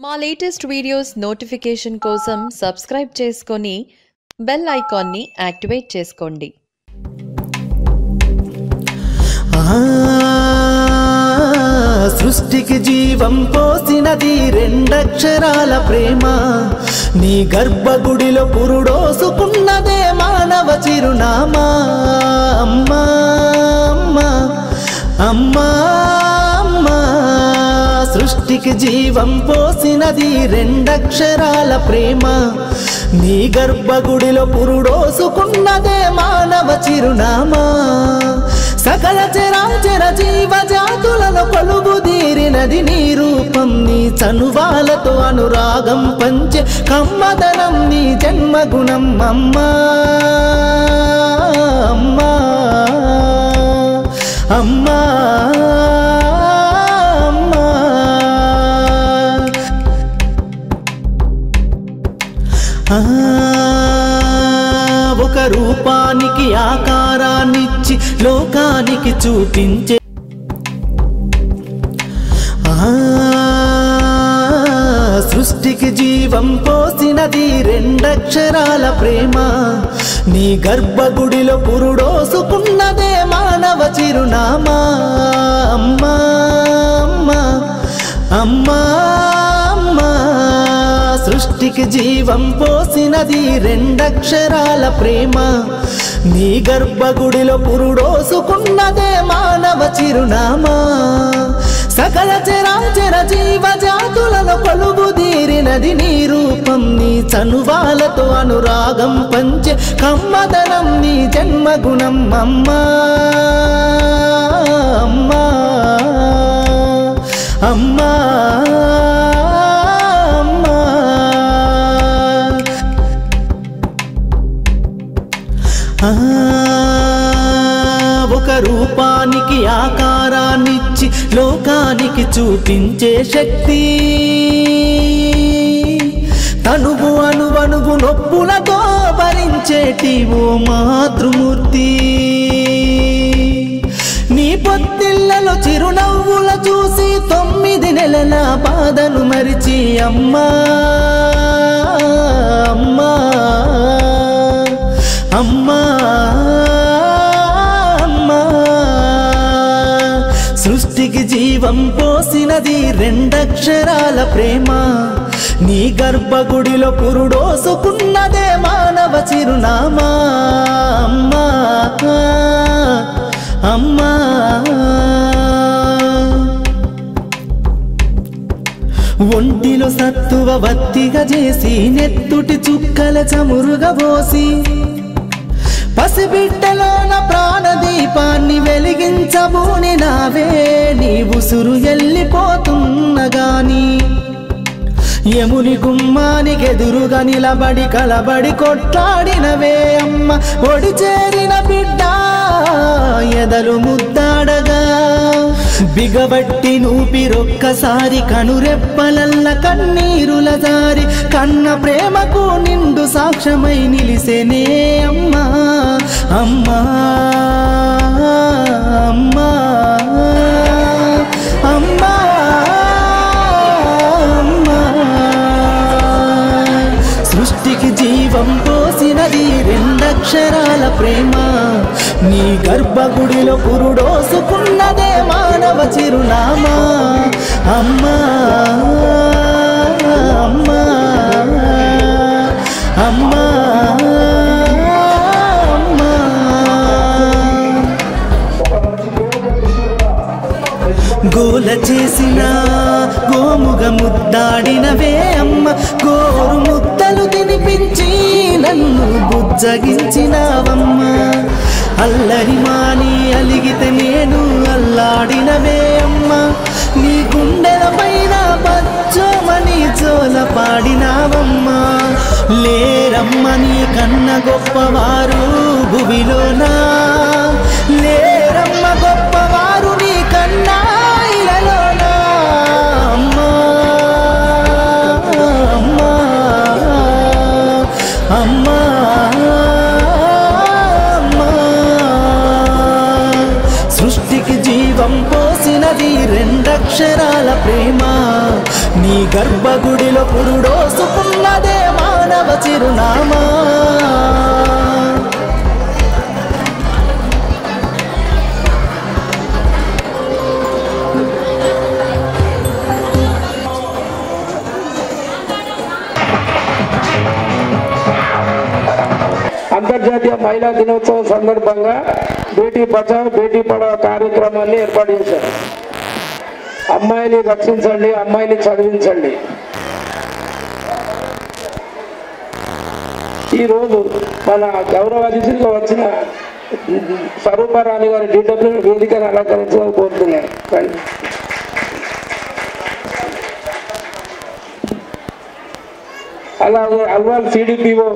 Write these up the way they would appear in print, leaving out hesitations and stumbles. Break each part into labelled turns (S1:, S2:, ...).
S1: మా latest videos notification కోసం subscribe చేసుకొని బెల్ ఐకాన్ని యాక్టివేట్ చేసుకోండి.
S2: సృష్టికి జీవం పోసినది రెండక్షరాల ప్రేమ, నీ గర్భగుడిలో పురుడోసుకున్నదే మానవ చిరునామా. అమ్మా అమ్మా అమ్మా అమ్మా, సృష్టికి జీవం పోసినది రెండక్షరాల ప్రేమ, నీ గర్భగుడిలో పురుడోసుకున్నదే మానవ చిరునామా. సకల చరాచర జీవ జాతులలో కొలువుదీరినది నీ రూపం, నీ చనువాలతో అనురాగం పంచే కమ్మదనం నీ జన్మగుణం. అమ్మా అమ్మా అమ్మా ఒక రూపానికి ఆకారాన్నిచ్చి లోకానికి చూపించే సృష్టికి జీవం పోసినది రెండక్షరాల ప్రేమ, నీ గర్భగుడిలో పురుడోసుకున్నదే మానవ చిరునామా. అమ్మా అమ్మా అమ్మా అమ్మా, సృష్టికి జీవం పోసినది రెండక్షరాల ప్రేమ, నీ గర్భగుడిలో పురుడోసుకున్నదే మానవ చిరునామా. సకల చరాచర జీవ జాతులలో కొలువుదీరినది నీ రూపం, నీ చనువాలతో అనురాగం పంచే కమ్మదనం నీ జన్మగుణం. అమ్మా అమ్మా అమ్మా ఒక రూపానికి ఆకారాన్నిచ్చి లోకానికి చూపించే శక్తి, తనువు అణువణువు నొప్పులతో భరించేటి ఓ మాతృమూర్తి, నీ పొత్తిళ్లలో చిరునవ్వుల చూసి 9 నెలల బాధను మరిచి అమ్మా అమ్మా అమ్మా అమ్మా, సృష్టికి జీవం పోసినది రెండక్షరాల ప్రేమ, నీ గర్భగుడిలో పురుడోసుకున్నదే మానవ చిరునామా. అమ్మా అమ్మా ఒంటిలో సత్తువ వత్తిగా చేసి నెత్తుటి చుక్కల చమురుగా పోసి పసిబిడ్డలోన ప్రాణదీపాన్ని వెలిగించబూని నావే, నీ ఉసురు వెళ్ళిపోతున్నగాని యముని గుమ్మానికి ఎదురుగా నిలబడి కలబడి కొట్లాడినవే అమ్మ. ఒడి చేరిన బిడ్డ ఎదలు ముద్దాడగా బిగబట్టి నూపిరొక్కసారి కనురెప్పలల్ల కన్నీరుల జారి కన్న ప్రేమకు నిండు సాక్ష్యమై నిలిసేనే అమ్మా అమ్మా అమ్మా అమ్మా అమ్మా, సృష్టికి జీవం పోసినది రెండక్షరాల ప్రేమ, నీ గర్భగుడిలో పురుడోసుకున్నదే మానవ చిరునామా. అమ్మా అమ్మా అమ్మా అమ్మా, గోల చేసిన గోముగ ముద్దాడినవే అమ్మ, గోరు ముద్దలు తినిపించి నన్ను బుజ్జగించినావమ్మ. అల్లరి మాని అలిగితే నేను అల్లాడినవే అమ్మ, నీ గుండెల పైన పచ్చోమని జోల పాడినావమ్మ. లేరమ్మ నీ కన్న గొప్పవారు భువిలోనా, లేరమ్మ గొప్పవారు నీ కన్నా ఇలలోనా. అమ్మా అమ్మా అమ్మా అమ్మా, సృష్టికి జీవం పోసిన నాది రెండక్షరాల ప్రేమ నీ గర్భగుడిలో పురుడోసుకున్నదే మానవ చిరునామా
S3: అంతర్జాతీయ మహిళా దినోత్సవం సందర్భంగా బేటీ బచావ్ బేటీ పడావ్ కార్యక్రమాన్ని ఏర్పాటు చేశారు. అమ్మాయిని రక్షించండి, అమ్మాయిని చదివించండి. ఈరోజు మన గౌరవ అతిథిగా వచ్చిన స్వరూపారాణి గారి DW వేదికను అలంకరించడం కోరుతున్నాను. అలాగే అల్వాల్ CDPO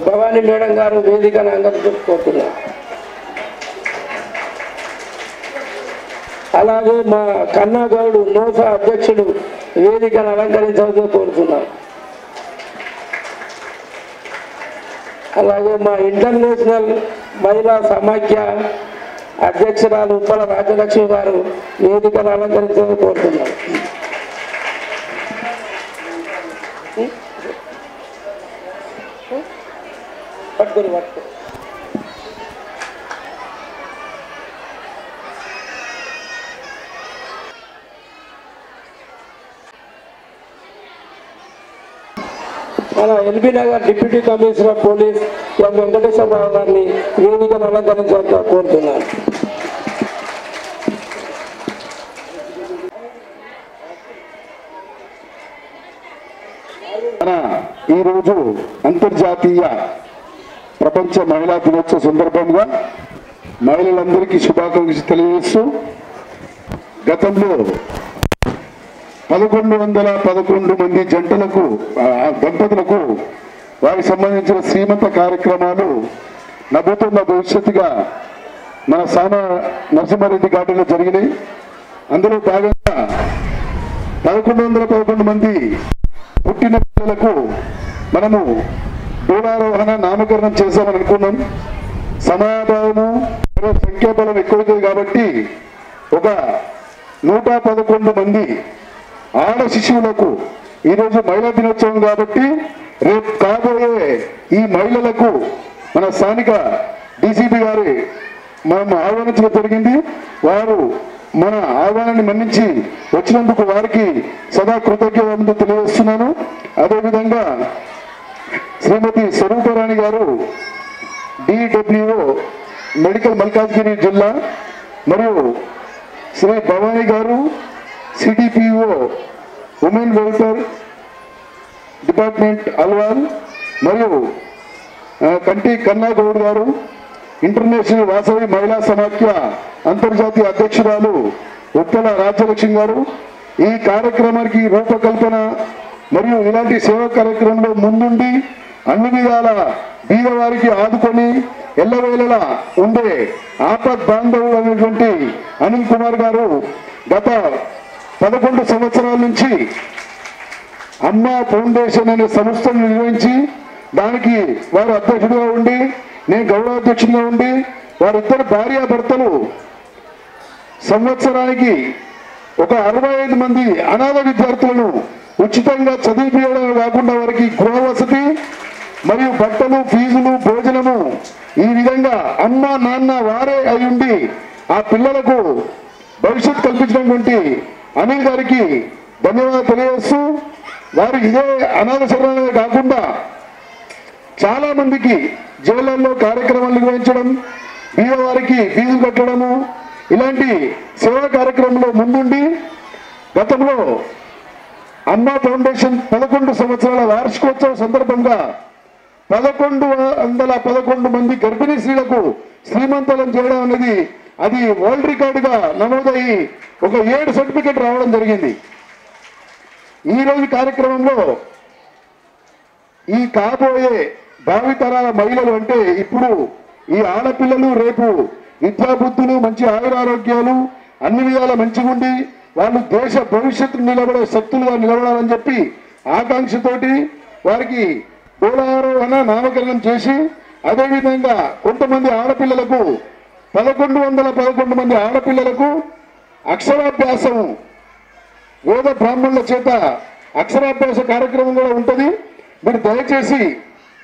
S3: భవానీ మేడం గారు వేదికను అలంకరించుకోతున్నారు. అలాగే మా కన్నాగౌడ్ నోసా అధ్యక్షుడు వేదికను అలంకరించాల్సి కోరుతున్నాం. అలాగే మా ఇంటర్నేషనల్ మహిళా సమాఖ్య అధ్యక్షురాలు ఉప్పల రాజలక్ష్మి గారు వేదికను అలంకరించాలని కోరుతున్నాం. మన LB Nagar deputy commissioner police M Venkateswararao గారిని వేదికను అలంకరించాలని కోరుతున్నాను.
S4: ఈరోజు అంతర్జాతీయ ప్రపంచ మహిళా దినోత్సవ సందర్భంగా మహిళలందరికీ శుభాకాంక్షలు తెలియజేస్తూ గతంలో 1111 మంది జంటలకు దంపతులకు వారికి సంబంధించిన శ్రీమంత కార్యక్రమాలు నవ్వుతున్న భవిష్యత్తుగా మన సాన నరసింహారెడ్డి ఘాటులో జరిగినాయి. అందులో భాగంగా 1111 మంది పుట్టిన పిల్లలకు మనము దూరారోహణ నామకరణం చేశామని అనుకున్నాం. సమయాభావము సంఖ్యాబలం ఎక్కువైంది కాబట్టి ఒక 111 మంది ఆడ శిశువులకు ఈరోజు మహిళా దినోత్సవం కాబట్టి రేపు కాబోయే ఈ మహిళలకు మన స్థానిక DCP గారి మనం ఆహ్వానించడం జరిగింది. వారు మన ఆహ్వానాన్ని మన్నించి వచ్చినందుకు వారికి సదా కృతజ్ఞతలు తెలియజేస్తున్నాను. అదేవిధంగా శ్రీమతి స్వరూపరాణి గారు DWO మెడికల్ మల్కాజ్గిరి జిల్లా మరియు శ్రీ భవానీ గారు CDPO women welfare department Alwal మరియు కంటి కన్నాగౌడ్ గారు ఇంటర్నేషనల్ వాసవి మహిళా సమాఖ్య అంతర్జాతీయ అధ్యక్షురాలు ఉప్పల రాజ్యలక్ష్మి గారు ఈ కార్యక్రమానికి రూపకల్పన మరియు ఇలాంటి సేవా కార్యక్రమంలో ముందుండి అన్ని విధాల బీదవారికి ఆదుకొని ఎల్లవేళలా ఉండే ఆపద్ బాంధవుడు అనేటువంటి అనిల్ కుమార్ గారు గత 11 సంవత్సరాల నుంచి అమ్మా ఫౌండేషన్ అనే సంస్థను నిర్వహించి దానికి వారు అధ్యక్షుడిగా ఉండి నేను గౌరవాధ్యక్షుడిగా ఉండి వారిద్దరు భార్యాభర్తలు సంవత్సరానికి ఒక 65 మంది అనాథ విద్యార్థులను ఉచితంగా చదివించడమే కాకుండా వారికి గృహ వసతి మరియు బట్టలు ఫీజులు భోజనము ఈ విధంగా అమ్మ నాన్న వారే అయ్యుండి ఆ పిల్లలకు భవిష్యత్తు కల్పించినటువంటి అనిల్ గారికి ధన్యవాదాలు తెలియజేస్తూ వారు ఇదే అనాథ శరణమే కాకుండా చాలా మందికి జైళ్లలో కార్యక్రమాలు నిర్వహించడం బీదవారికి ఫీజులు కట్టడము ఇలాంటి సేవా కార్యక్రమంలో ముందుండి గతంలో అమ్మా ఫౌండేషన్ 11 సంవత్సరాల వార్షికోత్సవ సందర్భంగా 1111 మంది గర్భిణీ స్త్రీలకు శ్రీమంతలం చేయడం అనేది అది వరల్డ్ రికార్డుగా నమోదయ్యి ఒక 7 సర్టిఫికెట్ రావడం జరిగింది. ఈ రోజు కార్యక్రమంలో ఈ కాబోయే భావితరాల మహిళలు అంటే ఇప్పుడు ఈ ఆడపిల్లలు రేపు విద్యాబుద్ధులు మంచి ఆయురారోగ్యాలు అన్ని విధాల మంచిగుండి వాళ్ళు దేశ భవిష్యత్తు నిలబడే శక్తులుగా నిలబడాలని చెప్పి ఆకాంక్షతోటి వారికి గోళారోహణ నామకరణం చేసి అదేవిధంగా కొంతమంది ఆడపిల్లలకు 1111 మంది ఆడపిల్లలకు అక్షరాభ్యాసం వేద బ్రాహ్మణుల చేత అక్షరాభ్యాస కార్యక్రమం కూడా ఉంటుంది. మీరు దయచేసి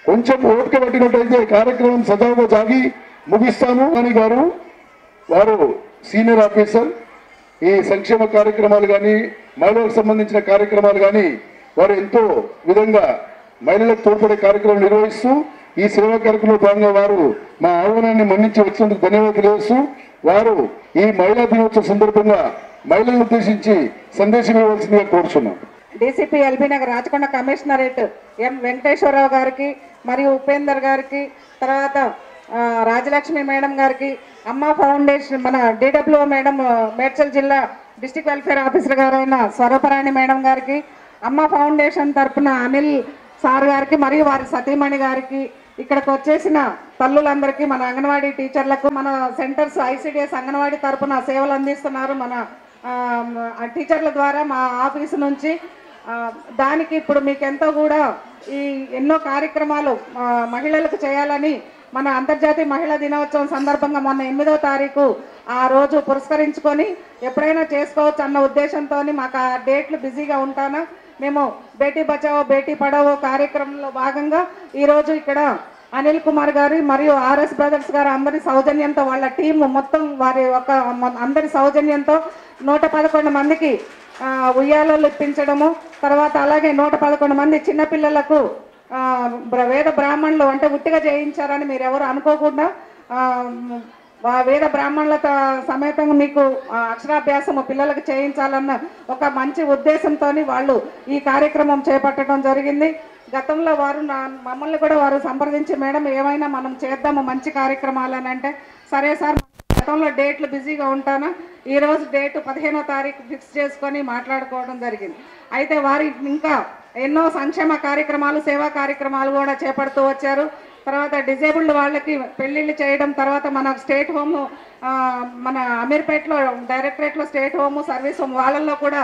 S4: కొంచెం ఓపిక పట్టినట్టయితే కార్యక్రమం సజావుగా సాగి ముగిస్తాము అని గారు వారు సీనియర్ ఆఫీసర్. ఈ సంక్షేమ కార్యక్రమాలు కానీ మహిళలకు సంబంధించిన కార్యక్రమాలు కానీ వారు ఎంతో విధంగా మహిళలకు తోడ్పడే కార్యక్రమం నిర్వహిస్తూ ఈ సేవా కార్యక్రమంలో భాగంగా వారు మా ఆహ్వానాన్ని మన్నించి వచ్చినందుకు ధన్యవాదాలు తెలియజేస్తూ వారు ఈ మహిళా దినోత్సవ సందర్భంగా మహిళలను ఉద్దేశించి సందేశం ఇవ్వాల్సిందిగా కోరుచున్నాం.
S5: DCP LB Nagar Rachakonda commissionerate M Venkateswararao గారికి మరియు ఉపేందర్ గారికి, తర్వాత రాజలక్ష్మి మేడం గారికి, అమ్మ ఫౌండేషన్ మన డిడబ్ల్యూ మేడం మేడ్చల్ జిల్లా డిస్ట్రిక్ట్ వెల్ఫేర్ ఆఫీసర్ గారైన స్వరూపరాణి మేడం గారికి, అమ్మ ఫౌండేషన్ తరఫున అనిల్ సార్ గారికి మరియు వారి సతీమణి గారికి, ఇక్కడికి వచ్చేసిన తల్లులందరికీ, మన అంగన్వాడీ టీచర్లకు, మన సెంటర్స్ ఐసిడిఎస్ అంగన్వాడీ తరఫున సేవలు అందిస్తున్నారు మన టీచర్ల ద్వారా మా ఆఫీసు నుంచి. దానికి ఇప్పుడు మీకెంతో కూడా ఈ ఎన్నో కార్యక్రమాలు మహిళలకు చేయాలని మన అంతర్జాతీయ మహిళా దినోత్సవం సందర్భంగా మొన్న 8వ తారీఖు ఆ రోజు పురస్కరించుకొని ఎప్పుడైనా చేసుకోవచ్చు అన్న ఉద్దేశంతో మాకు ఆ డేట్లు బిజీగా ఉంటాను. మేము బేటీ బచావో బేటీ పడావో కార్యక్రమంలో భాగంగా ఈరోజు ఇక్కడ అనిల్ కుమార్ గారు మరియు ఆర్ఎస్ బ్రదర్స్ గారు అందరి సౌజన్యంతో, వాళ్ళ టీం మొత్తం వారి ఒక అందరి సౌజన్యంతో 111 మందికి ఉయ్యాలలు ఇప్పించడము, తర్వాత అలాగే 111 మంది చిన్నపిల్లలకు వేద బ్రాహ్మణులు అంటే ఉట్టిగా చేయించారని మీరు ఎవరు అనుకోకుండా వేద బ్రాహ్మణుల సమేతంగా మీకు అక్షరాభ్యాసము పిల్లలకు చేయించాలన్న ఒక మంచి ఉద్దేశంతో వాళ్ళు ఈ కార్యక్రమం చేపట్టడం జరిగింది. గతంలో వారు మమ్మల్ని కూడా వారు సంప్రదించి మేడం ఏమైనా మనం చేద్దాము మంచి కార్యక్రమాలని అంటే, సరే సార్ గతంలో డేట్లు బిజీగా ఉంటాను, ఈరోజు డేటు 15వ తారీఖు ఫిక్స్ చేసుకొని మాట్లాడుకోవడం జరిగింది. అయితే వారు ఇంకా ఎన్నో సంక్షేమ కార్యక్రమాలు సేవా కార్యక్రమాలు కూడా చేపడుతూ వచ్చారు. తర్వాత డిజేబుల్డ్ వాళ్ళకి పెళ్ళిళ్ళు చేయడం, తర్వాత మన స్టేట్ హోమ్ మన అమీర్పేటలో డైరెక్టరేట్లో స్టేట్ హోమ్ సర్వీస్ హోమ్ వాళ్ళల్లో కూడా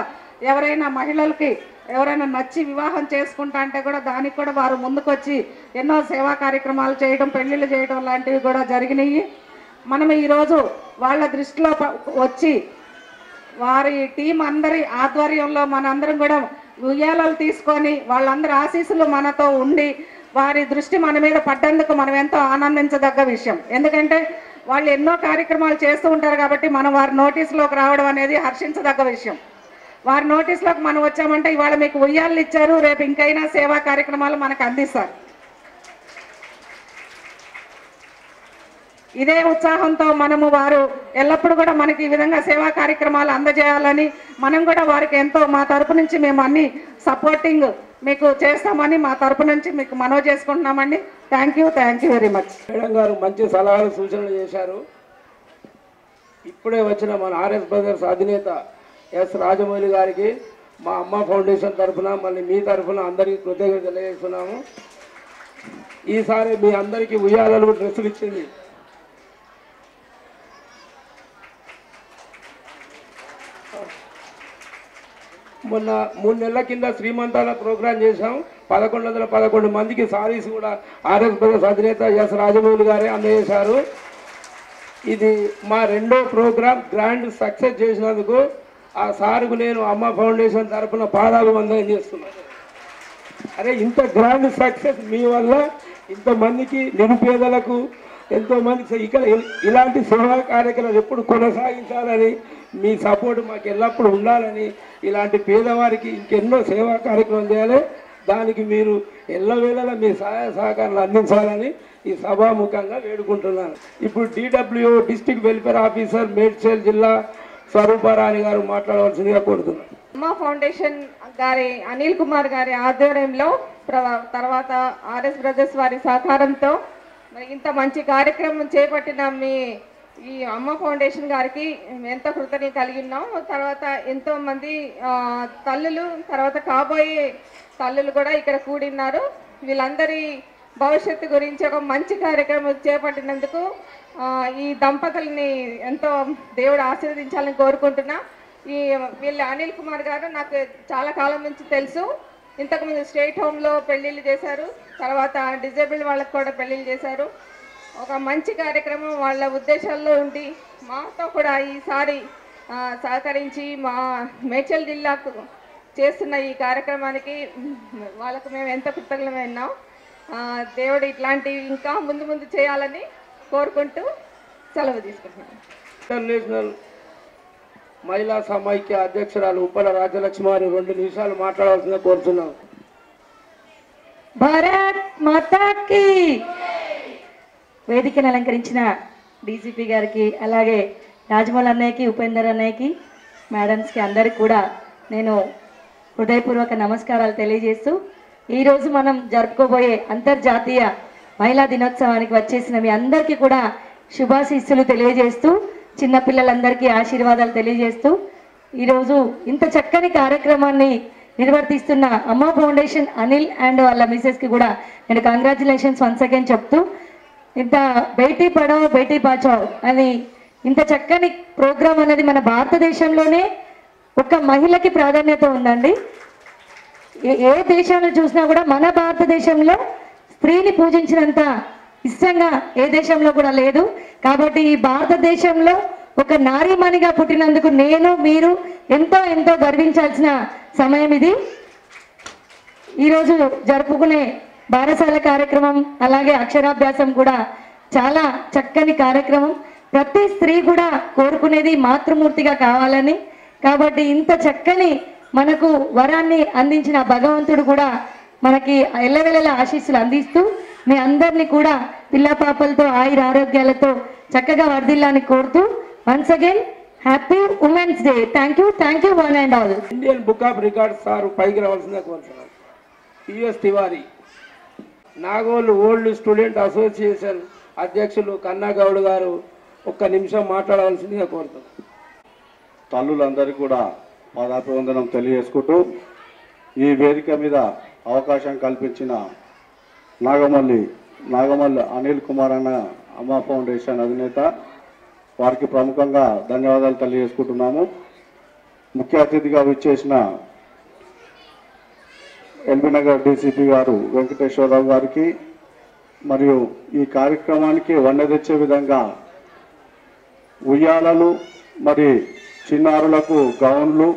S5: ఎవరైనా మహిళలకి ఎవరైనా నచ్చి వివాహం చేసుకుంటా అంటే కూడా దానికి కూడా వారు ముందుకొచ్చి ఎన్నో సేవా కార్యక్రమాలు చేయడం, పెళ్ళిళ్ళు చేయడం లాంటివి కూడా జరిగినాయి. మనం ఈరోజు వాళ్ళ దృష్టిలో వచ్చి వారి టీం అందరి ఆధ్వర్యంలో మనందరం కూడా ఉయ్యాలలు తీసుకొని వాళ్ళందరి ఆశీస్సులు మనతో ఉండి వారి దృష్టి మన మీద పడ్డందుకు మనం ఎంతో ఆనందించదగ్గ విషయం. ఎందుకంటే వాళ్ళు ఎన్నో కార్యక్రమాలు చేస్తూ ఉంటారు కాబట్టి మనం వారి నోటీసులోకి రావడం అనేది హర్షించదగ్గ విషయం. వారి నోటీసులోకి మనం వచ్చామంటే ఇవాళ మీకు ఉయ్యాలు ఇచ్చారు, రేపు ఇంకైనా సేవా కార్యక్రమాలు మనకు అందిస్తారు. ఇదే ఉత్సాహంతో మనము వారు ఎల్లప్పుడూ కూడా మనకి ఈ విధంగా సేవా కార్యక్రమాలు అందజేయాలని మనం కూడా వారికి ఎంతో మా తరపు నుంచి మేము అన్ని సపోర్టింగ్ మీకు చేస్తామని మా తరపు నుంచి మీకు మనవి చేసుకుంటున్నామండి. Thank you very much.
S3: Madam గారు మంచి సలహాలు సూచనలు చేశారు. ఇప్పుడే వచ్చిన మన ఆర్ఎస్ బ్రదర్స్ అధినేత ఎస్ రాజమౌళి గారికి మా అమ్మ ఫౌండేషన్ తరఫున మళ్ళీ మీ తరఫున అందరికీ కృతజ్ఞతలు తెలియజేస్తున్నాము. ఈసారి మీ అందరికీ ఉయ్యాలలు డ్రెస్సులు ఇచ్చింది. మొన్న 3 నెలల కింద శ్రీమంతాల ప్రోగ్రాం చేశాం. 1111 మందికి సారీస్ కూడా ఆర్ఎస్ బ్రదర్స్ అధినేత ఎస్ రాజమౌళి గారే అందజేశారు. ఇది మా 2వ ప్రోగ్రాం గ్రాండ్ సక్సెస్ చేసినందుకు ఆ సార్కు నేను అమ్మ ఫౌండేషన్ తరఫున పాదాభివందనం చేస్తున్నాను. అరే ఇంత గ్రాండ్ సక్సెస్ మీ వల్ల ఇంతమందికి నిరుపేదలకు ఎంతోమంది ఇక్కడ ఇలాంటి సేవా కార్యక్రమాలు ఎప్పుడు కొనసాగించాలని మీ సపోర్ట్ మాకు ఎల్లప్పుడూ ఉండాలని, ఇలాంటి పేదవారికి ఇంకెన్నో సేవా కార్యక్రమం చేయాలి, దానికి మీరు ఎల్లవేళలా మీ సహాయ సహకారాలు అందించాలని ఈ సభాముఖంగా వేడుకుంటున్నాను. ఇప్పుడు DW district welfare officer Medchal జిల్లా స్వరూపరాణి గారు మాట్లాడవలసిందిగా కోరుతున్నాను.
S5: అమ్మ ఫౌండేషన్ గారి అనిల్ కుమార్ గారి ఆధ్వర్యంలో తర్వాత ఆర్ఎస్ బ్రదర్స్ వారి సహకారంతో ఇంత మంచి కార్యక్రమం చేపట్టిన మీ ఈ అమ్మ ఫౌండేషన్ గారికి ఎంతో కృతజ్ఞత కలిగి ఉన్నాం. తర్వాత ఎంతోమంది తల్లులు, తర్వాత కాబోయే తల్లులు కూడా ఇక్కడ కూడిన్నారు. వీళ్ళందరి భవిష్యత్తు గురించి ఒక మంచి కార్యక్రమం చేపట్టినందుకు ఈ దంపతుల్ని ఎంతో దేవుడు ఆశీర్వదించాలని కోరుకుంటున్నా. వీళ్ళ అనిల్ కుమార్ గారు నాకు చాలా కాలం నుంచి తెలుసు. ఇంతకుముందు స్టేట్ హోమ్లో పెళ్ళిళ్ళు చేశారు, తర్వాత డిజేబుల్డ్ వాళ్ళకు కూడా పెళ్ళిళ్ళు చేశారు. ఒక మంచి కార్యక్రమం వాళ్ళ ఉద్దేశాల్లో ఉండి మాతో కూడా ఈసారి
S6: సహకరించి మా మేడ్చల్ జిల్లాకు చేస్తున్న ఈ కార్యక్రమానికి వాళ్ళకు మేము ఎంత కృతజ్ఞతగా ఉన్నాం. దేవుడు ఇట్లాంటివి ఇంకా ముందు ముందు చేయాలని కోరుకుంటూ సెలవు తీసుకుంటున్నాం.
S3: ఇంటర్నేషనల్ మహిళా సమైక్య అధ్యక్షురాలు ఉప్పల రాజలక్ష్మి వారు 2 నిమిషాలు మాట్లాడాల్సిందిగా కోరుతున్నాం.
S7: భారత్ మాతాకి. వేదికను అలంకరించిన డీసీపీ గారికి, అలాగే రాజమౌళి అన్నయ్యకి, ఉపేందర్ అన్నయ్యకి, మేడమ్స్కి అందరికి కూడా నేను హృదయపూర్వక నమస్కారాలు తెలియజేస్తూ, ఈరోజు మనం జరుపుకోబోయే అంతర్జాతీయ మహిళా దినోత్సవానికి వచ్చేసిన మీ అందరికీ కూడా శుభాశీస్సులు తెలియజేస్తూ, చిన్నపిల్లలందరికీ ఆశీర్వాదాలు తెలియజేస్తూ, ఈరోజు ఇంత చక్కని కార్యక్రమాన్ని నిర్వర్తిస్తున్న అమ్మ ఫౌండేషన్ అనిల్ అండ్ వాళ్ళ మిసెస్కి కూడా నేను కంగ్రాచులేషన్స్ వన్స్ అగైన్ చెప్తూ, ఇంత బేటీ పడావో బేటీ బచావో అని ఇంత చక్కని ప్రోగ్రాం అనేది మన భారతదేశంలోనే ఒక మహిళకి ప్రాధాన్యత ఉందండి. ఏ దేశాన్ని చూసినా కూడా మన భారతదేశంలో స్త్రీని పూజించినంత ఇష్టంగా ఏ దేశంలో కూడా లేదు. కాబట్టి ఈ భారతదేశంలో ఒక నారీమణిగా పుట్టినందుకు నేను మీరు ఎంతో ఎంతో గర్వించాల్సిన సమయం ఇది. ఈరోజు జరుపుకునే బారసాల కార్యక్రమం, అలాగే అక్షరాభ్యాసం కూడా చాలా చక్కని కార్యక్రమం. ప్రతి స్త్రీ కూడా కోరుకునేది మాతృమూర్తిగా కావాలని. కాబట్టి ఇంత చక్కని మనకు వరాన్ని అందించిన భగవంతుడు కూడా మనకి ఎల్లవెల్లల ఆశీస్సులు అందిస్తూ, మీ అందరినీ కూడా పిల్ల పాపలతో ఆయుర ఆరోగ్యాలతో చక్కగా వర్ధిల్లాని కోరుతూ, once again happy women's day. Thank you one and all.
S3: Indian book of records sir పైకి రావాల్సిందిగా కోరుతున్నాను. TS Tiwari, Nagole old student association అధ్యక్షులు కన్నా గౌడ్ గారు 1 నిమిషం మాట్లాడవలసిందిగా కోరుతున్నాను.
S4: తల్లులందరికీ కూడా పాదాభివందనం తెలియజేసుకుంటూ, ఈ వేదిక మీద అవకాశం కల్పించిన నాగమల్లి అనిల్ కుమార్ అన్న అమ్మ ఫౌండేషన్ అధినేత వారికి ప్రముఖంగా ధన్యవాదాలు తెలియజేసుకుంటున్నాము. ముఖ్య అతిథిగా విచ్చేసిన ఎల్బీనగర్ డీసీపీ గారు వెంకటేశ్వరరావు గారికి, మరియు ఈ కార్యక్రమానికి వన్నె తెచ్చే విధంగా ఉయ్యాలలు మరి చిన్నారులకు గౌన్లు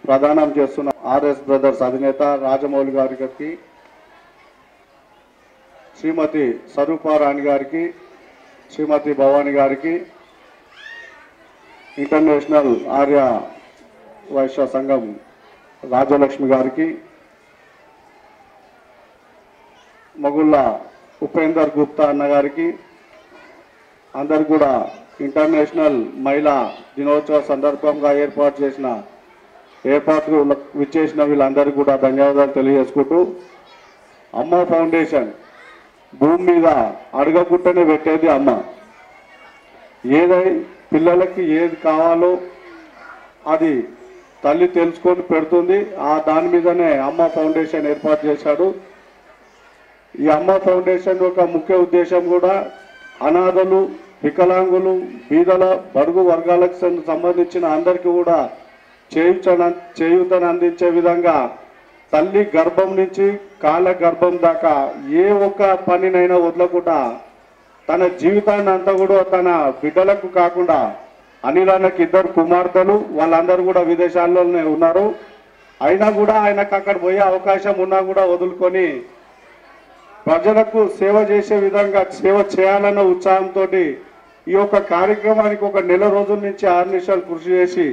S4: ప్రదానం చేస్తున్న ఆర్ఎస్ బ్రదర్స్ అధినేత రాజమౌళి గారికి, శ్రీమతి స్వరూపారాణి గారికి, శ్రీమతి భవాని గారికి, ఇంటర్నేషనల్ ఆర్య వైశ్య సంఘం రాజలక్ష్మి గారికి, మగుళ్ళ ఉపేందర్ గుప్తా అన్న గారికి, అందరు కూడా ఇంటర్నేషనల్ మహిళా దినోత్సవ సందర్భంగా ఏర్పాటు విచ్చేసిన వీళ్ళందరికీ కూడా ధన్యవాదాలు తెలియజేసుకుంటూ, అమ్మ ఫౌండేషన్ భూమి మీద అడగకుంటనే పెట్టేది అమ్మ. పిల్లలకి ఏది కావాలో అది తల్లి తెలుసుకొని పెడుతుంది. దాని మీదనే అమ్మ ఫౌండేషన్ ఏర్పాటు చేశాడు. ఈ అమ్మ ఫౌండేషన్ యొక్క ముఖ్య ఉద్దేశం కూడా అనాథలు, వికలాంగులు, బీదల, బడుగు వర్గాలకు సంబంధించిన అందరికీ కూడా చేయూతను అందించే విధంగా తల్లి గర్భం నుంచి కాళ్ళ గర్భం దాకా ఏ ఒక్క పనినైనా వదలకుండా తన జీవితాన్ని అంతా కూడా తన బిడ్డలకు కాకుండా, అనిలానికి 2 కుమార్తెలు, వాళ్ళందరూ కూడా విదేశాల్లోనే ఉన్నారు. అయినా కూడా ఆయనకు అక్కడ పోయే అవకాశం ఉన్నా కూడా వదులుకొని ప్రజలకు సేవ చేసే విధంగా సేవ చేయాలన్న ఉత్సాహంతో ఈ యొక్క కార్యక్రమానికి 1 నెల రోజుల నుంచి 6 నిమిషాలు కృషి చేసి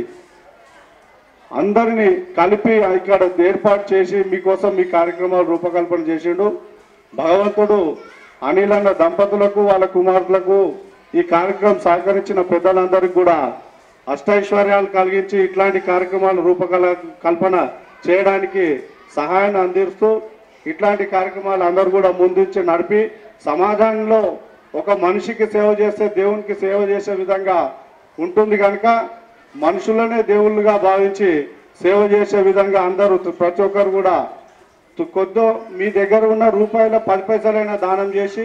S4: అందరినీ కలిపి ఇక్కడ ఏర్పాటు చేసి మీకోసం మీ కార్యక్రమాలు రూపకల్పన చేసిండు. భగవంతుడు అనిలన్న దంపతులకు, వాళ్ళ కుమారులకు, ఈ కార్యక్రమం సహకరించిన పెద్దలందరికీ కూడా అష్టైశ్వర్యాలు కలిగించి ఇట్లాంటి కార్యక్రమాలు రూపకల్పన చేయడానికి సహాయాన్ని అందిస్తూ, ఇట్లాంటి కార్యక్రమాలు అందరూ కూడా ముందుంచి నడిపి సమాజంలో ఒక మనిషికి సేవ చేస్తే దేవునికి సేవ చేసే విధంగా ఉంటుంది కనుక మనుషులనే దేవుళ్ళుగా భావించి సేవ చేసే విధంగా అందరూ ప్రతి ఒక్కరు కూడా కొద్దో మీ దగ్గర ఉన్న రూపాయల 10 పైసలైనా దానం చేసి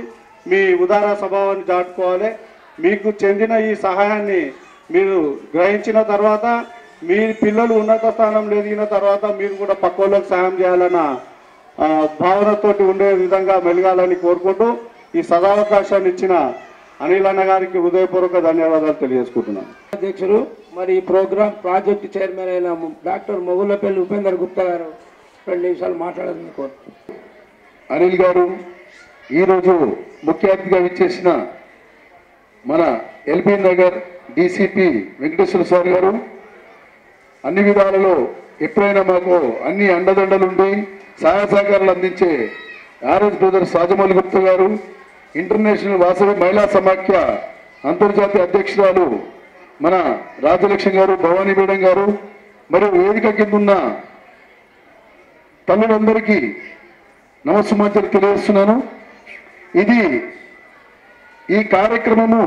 S4: మీ ఉదార స్వభావాన్ని దాటుకోవాలి. మీకు చెందిన ఈ సహాయాన్ని మీరు గ్రహించిన తర్వాత మీ పిల్లలు ఉన్నత స్థానంలో ఎదిగిన తర్వాత మీరు కూడా పక్కోళ్ళకి సహాయం చేయాలన్న భావనతోటి ఉండే విధంగా మెలగాలని కోరుకుంటూ ఈ సదావకాశాన్ని ఇచ్చిన అనిల్ అన్న గారికి హృదయపూర్వక ధన్యవాదాలు తెలియజేసుకుంటున్నాను.
S3: అధ్యక్షులు మరి ఈ ప్రోగ్రామ్ ప్రాజెక్ట్ చైర్మన్ అయిన డాక్టర్ మొగుళ్ళపల్లి ఉపేందర్ గుప్తా గారు 2 నిమిషాలు మాట్లాడాలని కోరుతున్నాను.
S4: అనిల్ గారు, ఈరోజు ముఖ్య అతిథిగా విచ్చేసిన మన LB Nagar DCP Venkateswara sir గారు, అన్ని విధాలలో ఎప్పుడైనా మాకు అన్ని అండదండలుండి సహాయ సహకారాలు అందించే ఆర్ఎస్ బ్రదర్స్ రాజమౌళి గుప్తా గారు, ఇంటర్నేషనల్ వాసవి మహిళా సమాఖ్య అంతర్జాతీయ అధ్యక్షురాలు మన రాజలక్ష్మి గారు, భవానీ మేడం గారు, మరియు వేదిక కింద ఉన్న తల్లులందరికీ నమస్సుమాంజలి తెలియజేస్తున్నాను. ఈ కార్యక్రమము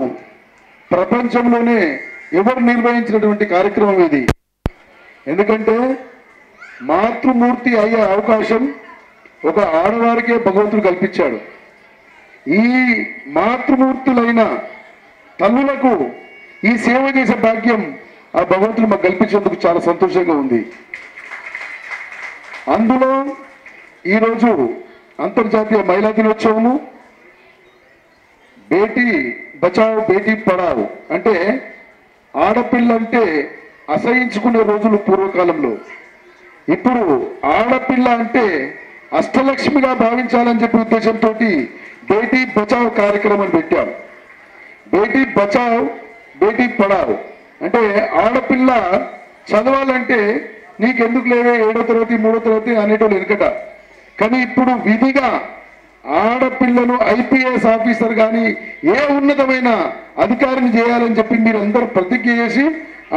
S4: ప్రపంచంలోనే ఎవరు నిర్వహించినటువంటి కార్యక్రమం ఇది. ఎందుకంటే మాతృమూర్తి అయ్యే అవకాశం ఒక ఆడవారికే భగవంతుడు కల్పించాడు. ఈ మాతృమూర్తులైన తల్లులకు ఈ సేవ చేసే భాగ్యం ఆ భగవంతుడు మాకు కల్పించేందుకు చాలా సంతోషంగా ఉంది. అందులో ఈరోజు అంతర్జాతీయ మహిళా దినోత్సవము, బేటీ బచావ్ బేటీ పడావ్ అంటే ఆడపిల్ల అంటే అసహించుకునే రోజులు పూర్వకాలంలో. ఇప్పుడు ఆడపిల్ల అంటే అష్టలక్ష్మిగా భావించాలని చెప్పే ఉద్దేశంతో బేటీ బచావ్ కార్యక్రమం పెట్టాం. బేటీ బచావ్ బేటీ పడావ్ అంటే ఆడపిల్ల చదవాలంటే నీకెందుకు లేవే 7వ తరగతి 3వ తరగతి అనేటోళ్ళు వెనుకట. కానీ ఇప్పుడు విధిగా ఆడపిల్లను ఐపీఎస్ ఆఫీసర్ కానీ ఏ ఉన్నతమైన అధికారిని చేయాలని చెప్పి మీరు అందరూ ప్రతిజ్ఞ చేసి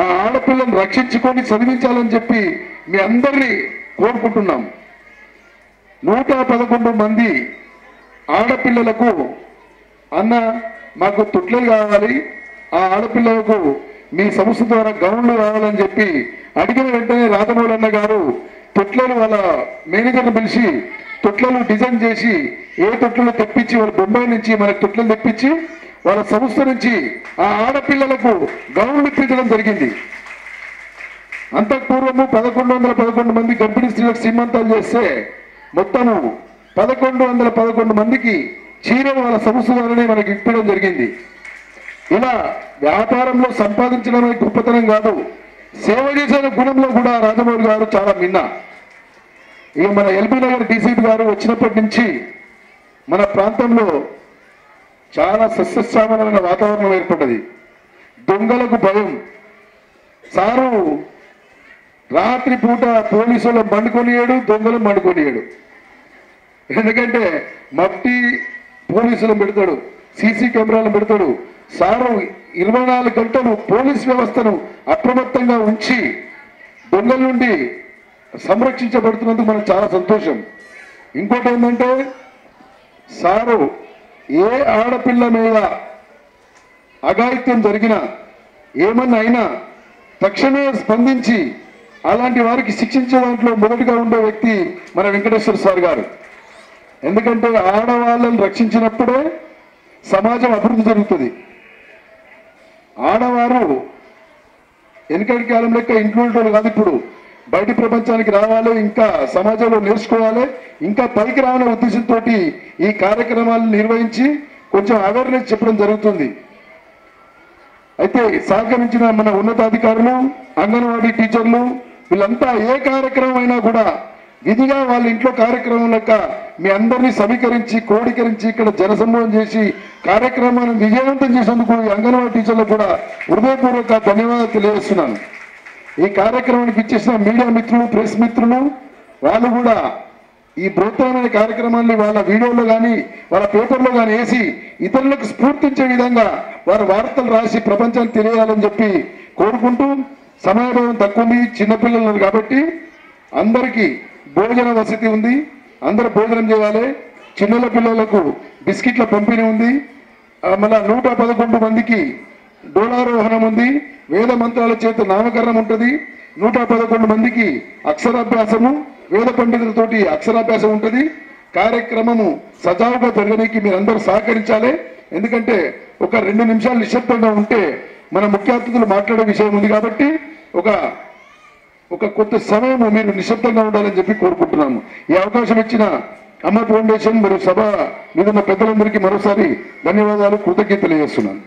S4: ఆ ఆడపిల్లను రక్షించుకొని చదివించాలని చెప్పి మీ అందరినీ కోరుకుంటున్నాం. 111 మంది ఆడపిల్లలకు అన్న మాకు తొట్లలు కావాలి, ఆ ఆడపిల్లలకు మీ సంస్థ ద్వారా గౌన్లు కావాలని చెప్పి అడిగిన వెంటనే రాధమౌళన్న గారు తొట్లలు వాళ్ళ మేనేజర్ని పిలిచి తొట్లలు డిజైన్ చేసి ఏ తొట్లలో తెప్పించి వాళ్ళ బొంబాయి నుంచి మనకు తొట్లలు తెప్పించి వాళ్ళ సంస్థ నుంచి ఆ ఆడపిల్లలకు గౌన్లు ఇప్పించడం జరిగింది. అంతఃపూర్వము 1111 మంది గర్భిణీ స్త్రీలకు సీమంతాలు చేస్తే మొత్తము 1111 మందికి చీరలు వాళ్ళ సంస్థ ద్వారానే మనకి ఇప్పడం జరిగింది. ఇలా వ్యాపారంలో సంపాదించడం అనేది గొప్పతనం కాదు, సేవ చేసే గుణంలో కూడా రాజమౌళి గారు చాలా మిన్న. ఇక మన ఎల్బీ నగర్ డీసీపీ గారు వచ్చినప్పటి నుంచి మన ప్రాంతంలో చాలా సస్యశ్యామలమైన వాతావరణం ఏర్పడ్డది. దొంగలకు భయం. సారు రాత్రి పూట పోలీసులు మండుకొనియాడు, దొంగలు మండుకొనియాడు. ఎందుకంటే మట్టి పోలీసులను పెడతాడు, సీసీ కెమెరాలను పెడతాడు. సారు 24 గంటలు పోలీస్ వ్యవస్థను అప్రమత్తంగా ఉంచి దొంగల నుండి సంరక్షించబడుతున్నందుకు మనకు చాలా సంతోషం. ఇంకోటి ఏంటంటే సారు ఏ ఆడపిల్ల మీద అఘాయిత్యం జరిగినా ఏమన్నా అయినా తక్షణమే స్పందించి అలాంటి వారికి శిక్షించే దాంట్లో మొదటిగా ఉండే వ్యక్తి మన వెంకటేశ్వర సార్ గారు. ఎందుకంటే ఆడవాళ్ళని రక్షించినప్పుడే సమాజం అభివృద్ధి జరుగుతుంది. ఆడవారు వెనకటి కాలం లెక్క ఇంట్లో కాదు, ఇప్పుడు బయట ప్రపంచానికి రావాలి, ఇంకా సమాజంలో నేర్చుకోవాలి, ఇంకా పైకి రావాలనే ఉద్దేశంతో ఈ కార్యక్రమాలను నిర్వహించి కొంచెం అవేర్నెస్ చెప్పడం జరుగుతుంది. అయితే సహకరించిన మన ఉన్నతాధికారులు, అంగన్వాడీ టీచర్లు వీళ్ళంతా ఏ కార్యక్రమం అయినా కూడా విధిగా వాళ్ళ ఇంట్లో కార్యక్రమం లెక్క మీ అందరినీ సమీకరించి క్రోడీకరించి ఇక్కడ జనసమూహం చేసి కార్యక్రమాన్ని విజయవంతం చేసేందుకు ఈ అంగన్వాడీ టీచర్లకు కూడా హృదయపూర్వక ధన్యవాదాలు తెలియజేస్తున్నాను. ఈ కార్యక్రమానికి ఇచ్చేసిన మీడియా మిత్రులు, ప్రెస్ మిత్రులు వాళ్ళు కూడా ఈ బృహత్తరమైన కార్యక్రమాన్ని వాళ్ళ వీడియోలో కానీ వాళ్ళ పేపర్లో కానీ వేసి ఇతరులకు స్ఫూర్తించే విధంగా వారు వార్తలు రాసి ప్రపంచానికి తెలియాలని చెప్పి కోరుకుంటూ, సమయభావం తక్కువ ఉంది, చిన్నపిల్లలు ఉన్నారు కాబట్టి అందరికీ భోజన వసతి ఉంది, అందరూ భోజనం చేయాలి. చిన్నల పిల్లలకు బిస్కెట్ల పంపిణీ ఉంది. మళ్ళా 111 మందికి డోలారోహణం ఉంది, వేద మంత్రాల చేత నామకరణం ఉంటుంది. 111 మందికి అక్షరాభ్యాసము, వేద పండితులతోటి అక్షరాభ్యాసం ఉంటుంది. కార్యక్రమము సజావుగా జరగడానికి మీరందరూ సహకరించాలి. ఎందుకంటే ఒక 2 నిమిషాలు నిశ్శబ్దంగా ఉంటే మన ముఖ్య అతిథులు మాట్లాడే విషయం ఉంది కాబట్టి ఒక కొత్త సమయం మీరు నిశ్శబ్దంగా ఉండాలని చెప్పి కోరుకుంటున్నాము. ఈ అవకాశం ఇచ్చిన అమ్మ ఫౌండేషన్ మరియు సభ మీద ఉన్న పెద్దలందరికీ మరోసారి ధన్యవాదాలు, కృతజ్ఞతలు తెలియజేస్తున్నాను.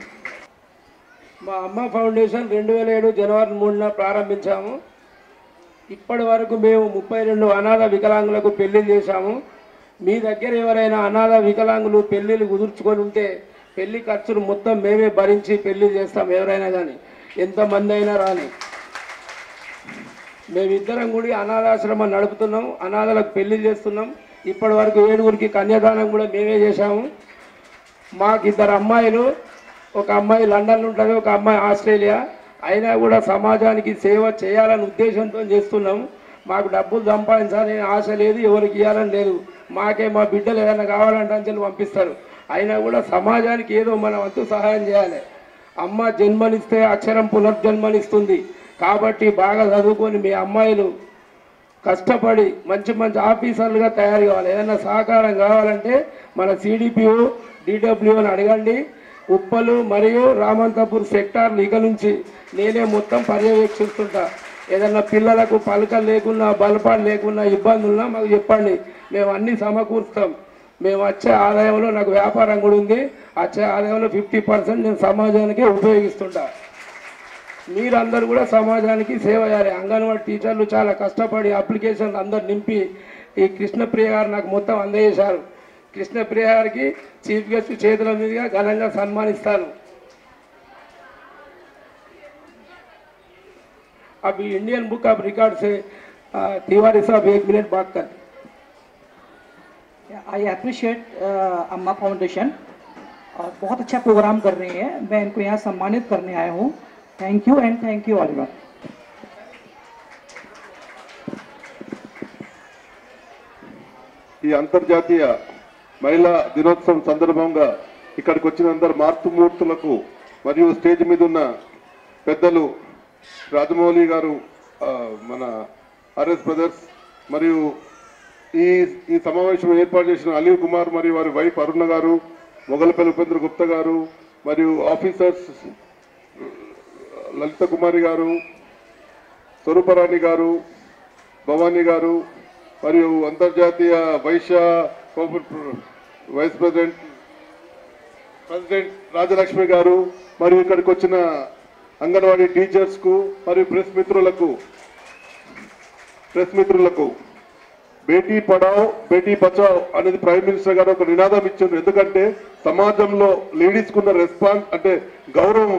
S3: మా అమ్మ ఫౌండేషన్ 2007 జనవరి 3న ప్రారంభించాము. ఇప్పటి వరకు మేము 32 అనాథ వికలాంగులకు పెళ్లి చేశాము. మీ దగ్గర ఎవరైనా అనాథ వికలాంగులు పెళ్ళిళ్ళు కుదుర్చుకొని ఉంటే పెళ్లి ఖర్చులు మొత్తం మేమే భరించి పెళ్లి చేస్తాం. ఎవరైనా కానీ ఎంతమంది అయినా రాని. మేమిద్దరం కూడా అనాథాశ్రమం నడుపుతున్నాం, అనాథలకు పెళ్లి చేస్తున్నాం. ఇప్పటి వరకు 7గురికి కన్యాదానం కూడా మేమే చేశాము. మాకు 2 అమ్మాయిలు, ఒక అమ్మాయి లండన్లో ఉంటుంది, ఒక అమ్మాయి ఆస్ట్రేలియా. అయినా కూడా సమాజానికి సేవ చేయాలని ఉద్దేశంతో చేస్తున్నాం. మాకు డబ్బులు సంపాదించాలని ఆశ లేదు, ఎవరికి ఇవ్వాలని లేదు. మాకే మా బిడ్డలు ఏదైనా కావాలంటే అంచెలు పంపిస్తారు. అయినా కూడా సమాజానికి ఏదో మన వంతు సహాయం చేయాలి. అమ్మ జన్మనిస్తే అక్షరం పునర్జన్మనిస్తుంది. కాబట్టి బాగా చదువుకొని మీ అమ్మాయిలు కష్టపడి మంచి మంచి ఆఫీసర్లుగా తయారు కావాలి. ఏదైనా సహకారం కావాలంటే మన సిడిపిఓ డిడబ్ల్యూ అని అడగండి. ఉప్పలు మరియు రామంతపూర్ సెక్టార్లు ఇక నుంచి నేనే మొత్తం పర్యవేక్షిస్తుంటా. ఏదన్నా పిల్లలకు పలకలు లేకున్నా, బలపాలు లేకున్నా, ఇబ్బందులున్నా మాకు చెప్పండి, మేము అన్నీ సమకూరుస్తాం. మేము వచ్చే ఆదాయంలో నాకు వ్యాపారం కూడా ఉంది, వచ్చే ఆదాయంలో 50% నేను సమాజానికి ఉపయోగిస్తుంటా. మీరందరూ కూడా సమాజానికి సేవ చేయాలి. అంగన్వాడీ టీచర్లు చాలా కష్టపడి అప్లికేషన్లు అందరు నింపి ఈ కృష్ణప్రియ గారు నాకు మొత్తం అందజేశారు. కృష్ణప్రియ గారికి చీఫ్ గెస్ట్ చేతుల మీదుగా ఘనంగా సన్మానిస్తాను. अभी इंडियन बुक ऑफ रिकॉर्ड से तिवारी साहब 1 मिनट बात कर.
S8: आई अप्रिशिएट अम्मा फाउंडेशन और बहुत अच्छा प्रोग्राम कर रही है. मैं इनको यहाँ सम्मानित करने आया हूँ. Thank you and thank you all.
S4: ఈ అంతర్జాతీయ మహిళా దినోత్సవం సందర్భంగా ఇక్కడికి వచ్చిన అందరు మార్పుమూర్తులకు మరియు స్టేజ్ మీద ఉన్న పెద్దలు రాజమౌళి గారు, మన ఆర్ఎస్ బ్రదర్స్, మరియు ఈ సమావేశం ఏర్పాటు చేసిన అలీవ్ కుమార్ మరియు వారి వైఫ్ అరుణ గారు, మొగలపల్లి ఉపేంద్ర గుప్తా గారు, మరియు ఆఫీసర్స్ లలిత కుమారి గారు, స్వరూపరాణి గారు, భవానీ గారు, మరియు అంతర్జాతీయ వైశ్య వైస్ ప్రెసిడెంట్ రాజలక్ష్మి గారు, మరియు ఇక్కడికి వచ్చిన అంగన్వాడీ టీచర్స్కు మరియు ప్రెస్ మిత్రులకు బేటీ పడావ్ బేటీ బచావ్ అనేది ప్రైమ్ మినిస్టర్ గారు ఒక నినాదం ఇచ్చారు. ఎందుకంటే సమాజంలో లేడీస్కున్న రెస్పాన్స్ అంటే గౌరవం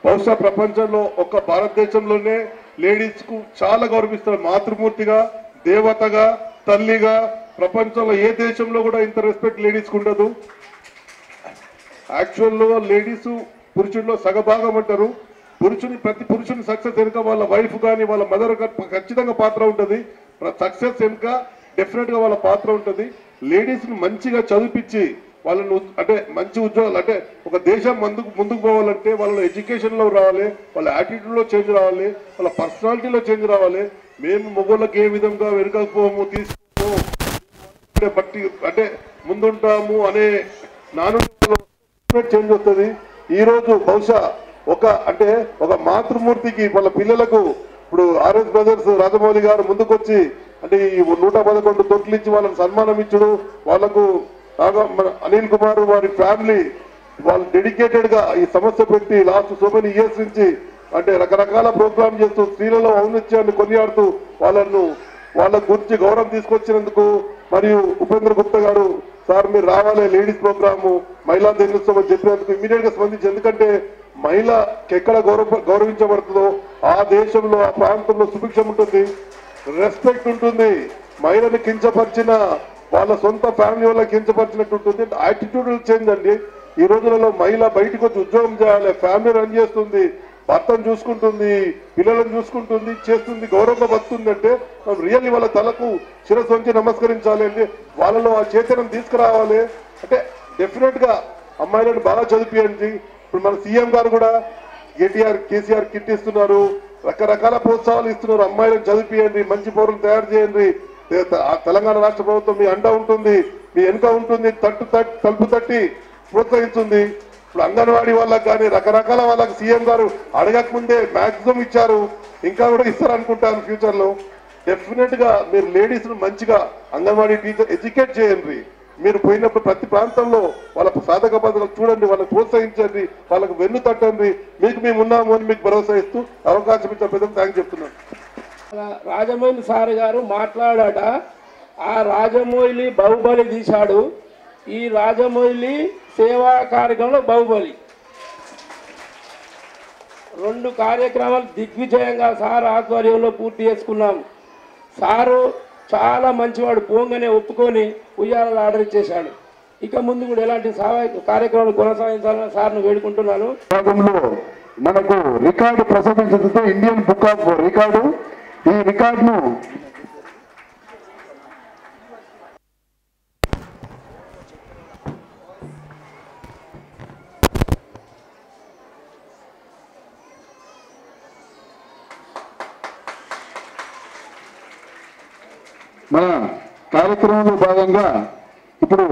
S4: బహుశా ప్రపంచంలో ఒక్క భారతదేశంలోనే లేడీస్కు చాలా గౌరవిస్తారు. మాతృమూర్తిగా, దేవతగా, తల్లిగా ప్రపంచంలో ఏ దేశంలో కూడా ఇంత రెస్పెక్ట్ లేడీస్కి ఉండదు. యాక్చువల్లో లేడీస్ పురుషుల్లో సగభాగం అంటారు. ప్రతి పురుషుని సక్సెస్ వెనుక వాళ్ళ వైఫ్ కానీ వాళ్ళ మదర్ ఖచ్చితంగా పాత్ర ఉంటుంది. సక్సెస్ వెనుక డెఫినెట్గా వాళ్ళ పాత్ర ఉంటుంది. లేడీస్ని మంచిగా చదివించి వాళ్ళను అంటే మంచి ఉద్యోగాలు అంటే ఒక దేశం ముందుకు పోవాలంటే వాళ్ళ ఎడ్యుకేషన్లో రావాలి, వాళ్ళ యాటిట్యూడ్లో చేంజ్ రావాలి, వాళ్ళ పర్సనాలిటీలో చేంజ్ రావాలి. మేము మొగోళ్ళకి ఏ విధంగా వెనుకపోము తీసుకోము బట్టి అంటే ముందుంటాము అనే చేంజ్ వస్తుంది. ఈరోజు బహుశా ఒక మాతృమూర్తికి వాళ్ళ పిల్లలకు ఇప్పుడు ఆర్ఎస్ బ్రదర్స్ రాజమౌళి గారు ముందుకొచ్చి అంటే ఈ 111 తొట్లు ఇచ్చి వాళ్ళకి సన్మానం ఇచ్చుడు, వాళ్ళకు అనిల్ కుమార్ వారి ఫ్యామిలీ వాళ్ళు డెడికేటెడ్ గా ఈ సమస్య పెట్టి లాస్ట్ సో మెనీ ఇయర్స్ నుంచి అంటే రకరకాల ప్రోగ్రామ్ చేస్తూ స్త్రీలలో ఔన్నత్యాన్ని కొనియాడుతూ వాళ్ళ గురించి గౌరవం తీసుకొచ్చినందుకు, మరియు ఉపేంద్ర గుప్తా గారు సార్ మీరు రావాలి లేడీస్ ప్రోగ్రాము మహిళా దినోత్సవం చెప్పినందుకు ఇమీడియట్ గా స్పందించి, ఎందుకంటే మహిళకి ఎక్కడ గౌరవించబడుతుందో ఆ దేశంలో ఆ ప్రాంతంలో సుభిక్షం ఉంటుంది, రెస్పెక్ట్ ఉంటుంది. మహిళని కించపరిచిన వాళ్ళ సొంత ఫ్యామిలీ వాళ్ళకి కించపరిచినట్టు ఉంటుంది. యాటిట్యూడ్ చేంజ్ అండి. ఈ రోజులలో మహిళ బయటకు వచ్చి ఉద్యోగం చేయాలి, ఫ్యామిలీ రన్ చేస్తుంది, భర్తను చూసుకుంటుంది, పిల్లలను చూసుకుంటుంది, చేస్తుంది, గౌరవంగా బతుకుంది అంటే మనం రియల్లీ వాళ్ళ తలకు శిరస్సు వంచి నమస్కరించాలి. అంటే వాళ్ళలో ఆ చైతన్యం తీసుకురావాలి. అంటే డెఫినెట్ గా అమ్మాయిలను బాగా చదివించి ఇప్పుడు మన సీఎం గారు కూడా కేసీఆర్ కిట్ ఇస్తున్నారు, రకరకాల ప్రోత్సాహాలు ఇస్తున్నారు. అమ్మాయిలను చదివించండి, మంచి పౌరులు తయారు చేయండి. తెలంగాణ రాష్ట్ర ప్రభుత్వం మీ అండ ఉంటుంది, మీ వెనుక ఉంటుంది, తలుపు తట్టి ప్రోత్సహిస్తుంది. ఇప్పుడు అంగన్వాడీ వాళ్ళకి కానీ రకరకాల వాళ్ళకి సీఎం గారు అడగక ముందే మ్యాక్సిమం ఇచ్చారు, ఇంకా కూడా ఇస్తారు అనుకుంటాను ఫ్యూచర్ లో. డెఫినెట్ గా మీరు లేడీస్ ను మంచిగా అంగన్వాడీ టీచర్ ఎడ్యుకేట్ చేయండి. మీరు పోయినప్పుడు ప్రతి ప్రాంతంలో వాళ్ళ సాధక బాధలు చూడండి, వాళ్ళని ప్రోత్సహించండి, వాళ్ళకు వెన్ను తట్టండి. మీకు మేము ఉన్నాము అని మీకు భరోసా ఇస్తూ అవకాశం ఇచ్చిన పెద్దలు థ్యాంక్స్ చెప్తున్నాను.
S3: రాజమౌళి సార్ గారు మాట్లాడాట, ఆ రాజమౌళి బాహుబలి తీశాడు, ఈ రాజమౌళి సేవా కార్యక్రమంలో బాహుబలి 2 కార్యక్రమాలు దిగ్విజయంగా సార్ ఆధ్వర్యంలో పూర్తి చేసుకున్నాం. సారు చాలా మంచివాడు, పోంగానే ఒప్పుకొని ఉయ్యాలలో ఆర్డర్ ఇచ్చేశాడు. ఇక ముందు కూడా ఎలాంటి కార్యక్రమాలు కొనసాగించాలని సార్ను వేడుకుంటున్నాను.
S4: మనకు రికార్డు ప్రసాదించడంతో ఇండియన్ బుక్ ఆఫ్ రికార్డు, ఈ రికార్డును మన కార్యక్రమంలో భాగంగా ఇప్పుడు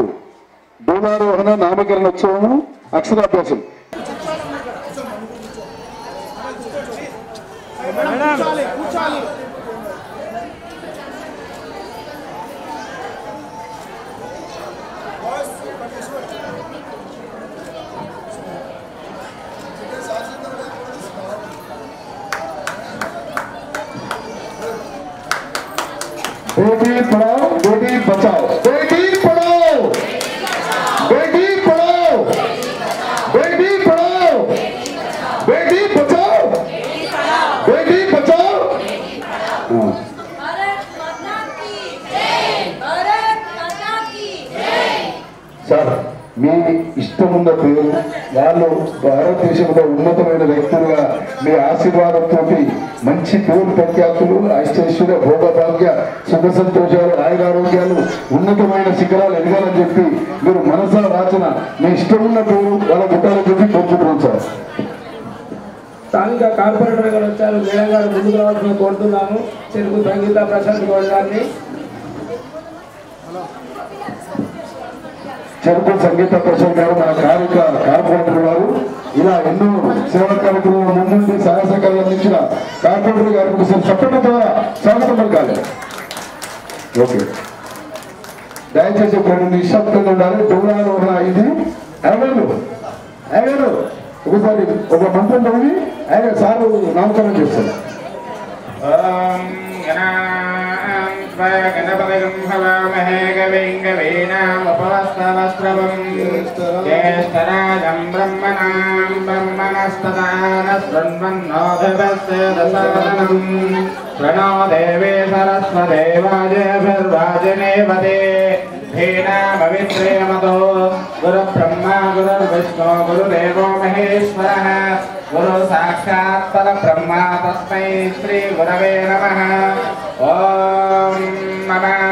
S4: డోలారోహణ నామకరణ ఉత్సవము అక్షరాభ్యాసం. बेटी पढ़ाओ बेटी बचाओ, बेटी पढ़ाओ बेटी पढ़ाओ, बेटी पढ़ाओ बेटी बचाओ, बेटी बचाओ. సార్ మీ ఇష్టం ఉన్న పేరు, వాళ్ళు భారతదేశంలో ఉన్నతమైన వ్యక్తులుగా మీ ఆశీర్వాదంతో మంచి పేరు ప్రఖ్యాతులు, ఐశ్వర్య భోగభాగ్య సుఖ సంతోషాలు ఆయురారోగ్యాలు ఉన్నతమైన శిఖరాలు ఎదగాలని చెప్పి మీరు మనసా రాసిన మీ ఇష్టం ఉన్న పేరు వాళ్ళ గుట్టాలని చెప్పి కోరుకుంటున్నాం సార్.
S3: స్థానిక కార్పొరేటర్ గారు వచ్చారు, మేడం గారు ముందుకు రావాల్సిన కోరుతున్నాము. చెరుకు సంగీత ప్రశాంత్ గౌడ్ గారిని,
S4: చెరుకు సంగీత ప్రసాద్ గారు మన కార్పొరేటర్ గారు, ఇలా ఎన్నో సేవా కార్యక్రమాలు ముందుండి సహాయ సహకారాలు అందించిన కార్పొరేటర్ గారికి చెప్పడం ద్వారా స్వాగతం పలకాలి. ఓకే, దయచేసి ఒక 2 నిశ్శబ్దంగా ఉండాలి. డోలారోహణ ఇది అయ్యారు ఒకసారి ఒక మంత్రం చదివి ఆయన సారు నామకరణం చేస్తారు.
S9: गणपतिं हवामहे कविं कवीनामुपवस्त्रवस्त्रवं ज्येष्ठराजं ब्रह्मणस्पदा न शृण्वन्नोऽभिपश्य दशरथं प्रणो देवी सरस्वती वाजेभिर्वाजिनीवते धीनामविश्रेमतो गुरुब्रह्मा गुरुर्विष्णु गुरुदेवो महेश्वरः गुरु साक्षात् परब्रह्मा तस्मै श्री गुरवे नमः. ओम नमः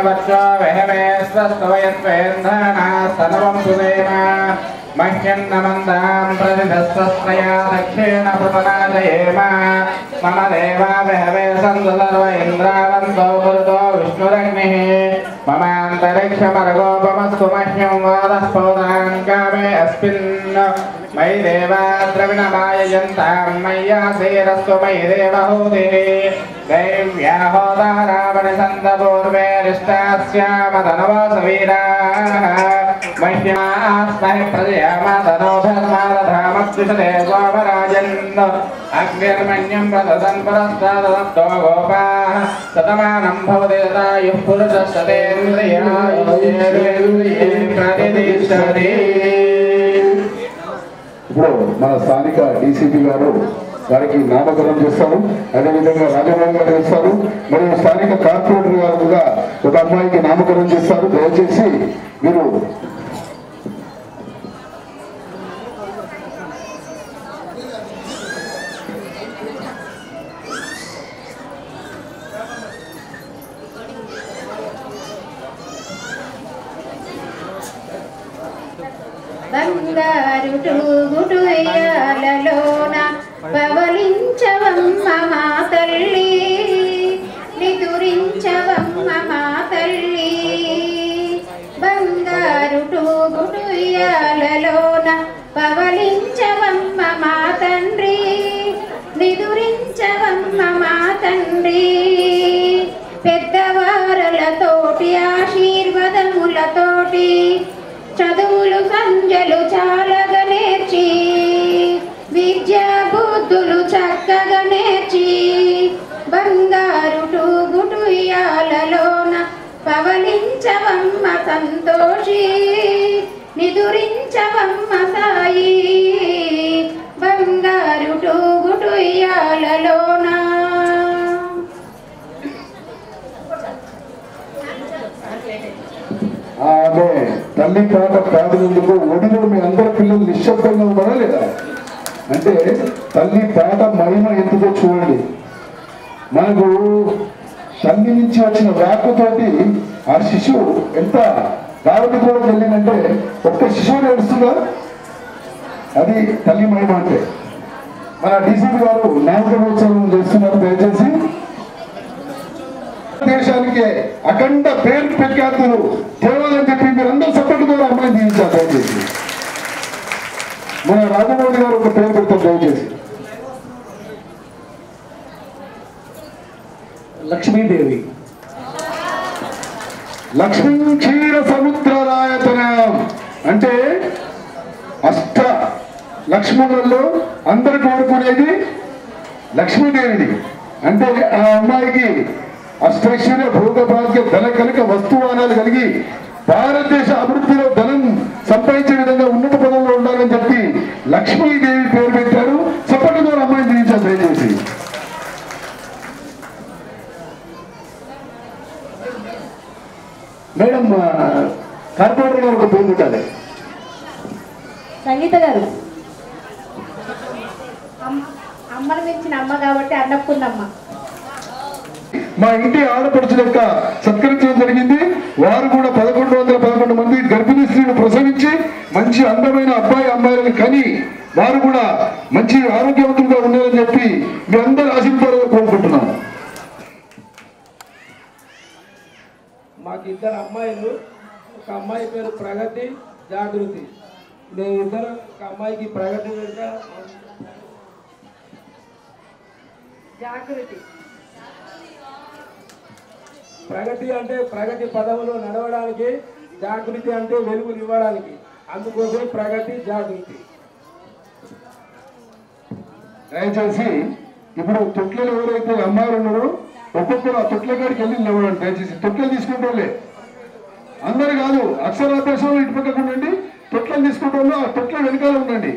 S9: वच्चो वहवे स्वस्तवयत्वेन्द्रना सर्वं सुदेव मह्यन्नमन्दां प्रतिदस्त्रया दक्षिण प्रपदाजयेम मम देवा वहवे सन्तु सर्व इन्द्रावन्तो गुरुतो विष्णुरग्निः ममान्तरिक्षमर्गोपमस्तु मह्यं वादस्फोदाङ्गामे अस्मिन् मयि देवा द्रविणमायजन्तां मय्यासेरस्तु मयि देवहूतिः दैव्या होदारावणिसन्दपूर्वे रिष्टास्यामधनवसवीराः मह्यमास्महि प्रजयामधनोधर्मादधामद्विषते सोमराजन् अग्निर्मन्यं प्रददन् परस्ताददत्तो गोपाः शतमानं भवति तदायुः पुरुषशतेन्द्रियायुर्वेन्द्रिये प्रतिष्ठति.
S4: ఇప్పుడు మన స్థానిక డీసీపీ గారు వారికి నామకరణం చేస్తారు, అదేవిధంగా రాజమౌళి గారు చేస్తారు, మరియు స్థానిక కార్పొరేటర్ గారు కూడా ఒక అమ్మాయికి నామకరణం చేస్తారు. దయచేసి మీరు
S10: బంగారు టూగుటుయాలలోన పవలించవమ్మ మా తల్లి, నిదురించవమ్మ మా తల్లి. బంగారు టూగుటుయాలలోన పవలించవమ్మ మా తండ్రి, నిదురించవమ్మ మా తండ్రి. పెద్దవారలతోటి ఆశీర్వాదములతో చదువులు సంజలు చాలగా నేర్చి విద్యా బుద్ధులు చక్కగా నేర్చి బంగారు టూగుటు ఇయాలలోన పవలించవమ్మ సంతోషి నిదురించవమ్మ సాయి బంగారు టూగుటు ఇయాలలోన.
S4: ఆమె తల్లి పాట పాడినందుకు ఒడిలో మీ అందరి పిల్లలు నిశ్శబ్దంగా ఉన్నారా లేదా? అంటే తల్లి పాట మహిమ ఎందుకో చూడండి. మనకు తల్లి నుంచి వచ్చిన వాక్కుతోటి ఆ శిశువు ఎంత గాలికి కూడా వెళ్ళిందంటే ఒక్క శిశువు నడుస్తుందా? అది తల్లి మహిమ అంటే. మన డీసీపీ గారు నామకరణోత్సవం చేస్తున్నారు. దయచేసి దేశానికి అఖండ పేరు ప్రఖ్యాతులు తేవాలని చెప్పి మీరందరూ సపోర్ట్ ద్వారా అమ్మాయిని దీవించారు. దయచేసి మన రాజమౌళి గారు ఒక పేరు పెడతారు. దయచేసి
S8: లక్ష్మీదేవి.
S4: లక్ష్మీ క్షీర సముద్రరాయతనం అంటే అష్ట లక్ష్మణుల్లో అందరు కోరుకునేది లక్ష్మీదేవిని. అంటే ఆ అమ్మాయికి అష్టైశ్వర్య భోగభాగ్య ధన కనుక వస్తువానాలు కలిగి భారతదేశ అభివృద్ధిలో ధనం సంపాదించే విధంగా ఉన్నత పదంలో ఉండాలని చెప్పి లక్ష్మీదేవి పేరు పెట్టారు. చప్పటి ద్వారా అమ్మాయిని దీవించారు. దయచేసి మేడం కార్పొరేటర్ గారు ఒక పేరు పెట్టాలి.
S7: సంగీత గారు.
S10: అమ్మను మించిన అమ్మ కాబట్టి అన్నప్పున్నమ్మ.
S4: మా ఇంటి ఆడపడుచు యొక్క సత్కరించడం జరిగింది. వారు కూడా 1111 మంది గర్భిణీ స్త్రీలు ప్రసవించి మంచి అందమైన అబ్బాయి అమ్మాయిలను కని వారు కూడా మంచి ఆరోగ్యవంతంగా ఉండాలని చెప్పి మీ అందరూ ఆశీర్వాదాలు కోరుకుంటున్నాను.
S3: మాకు ఇద్దరు అమ్మాయిలు. ఒక అమ్మాయి పేరు ప్రగతి, జాగృతి. మేమిద్దరు ఒక అమ్మాయికి ప్రగతి పెడతా.
S5: జాగృతి.
S3: ప్రగతి అంటే ప్రగతి పదవులో నడవడానికి, జాగృతి అంటే వెలుగులు ఇవ్వడానికి. అందుకోసం ప్రగతి, జాగృతి.
S4: దయచేసి ఇప్పుడు తొట్లలో ఎవరైతే అమ్మాయిలు ఉన్నారో ఒక్కొక్కరు ఆ తొట్ల కాడికి వెళ్ళి నిలబడండి. దయచేసి తొట్లలు తీసుకుంటే అందరు కాదు, అక్షరాభ్యాసంలో ఇటు పక్కకు ఉండండి. తొట్లలు తీసుకుంటే ఆ తొట్ల వెనకాల ఉండండి.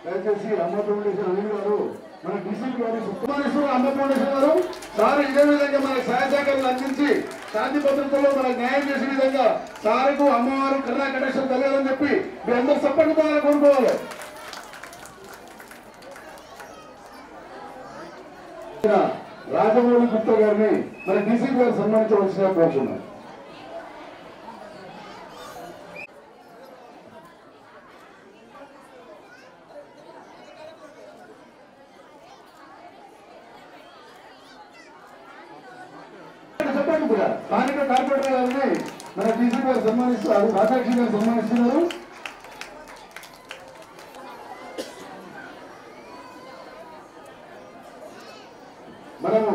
S4: దయచేసి అమ్మ ఫౌండేషన్ అనిల్ గారు, మన డీసీపీ గారు, సుకుమారేశ్వర అమ్మ ఫౌండేషన్ గారు సార్ ఇదే విధంగా మనకు సహాయ సహకారాలు అందించి శాంతి భద్రతలో మనకు న్యాయం చేసే విధంగా సారుకు అమ్మవారు కరుణా కటాక్షం కలగాలని చెప్పి మీ అందరూ సపోర్ట్ ద్వారా కోరుకోవాలి. రాజమౌళి గుప్తా గారిని మన డీసీపీ గారు సన్మానించవలసిగా కోరుతున్నాను. స్థానిక కార్పొరేటర్ గారిని మన డీసీ గారు సన్మానిస్తారు. రాజాక్షి గారు సన్మానిస్తున్నారు. మనము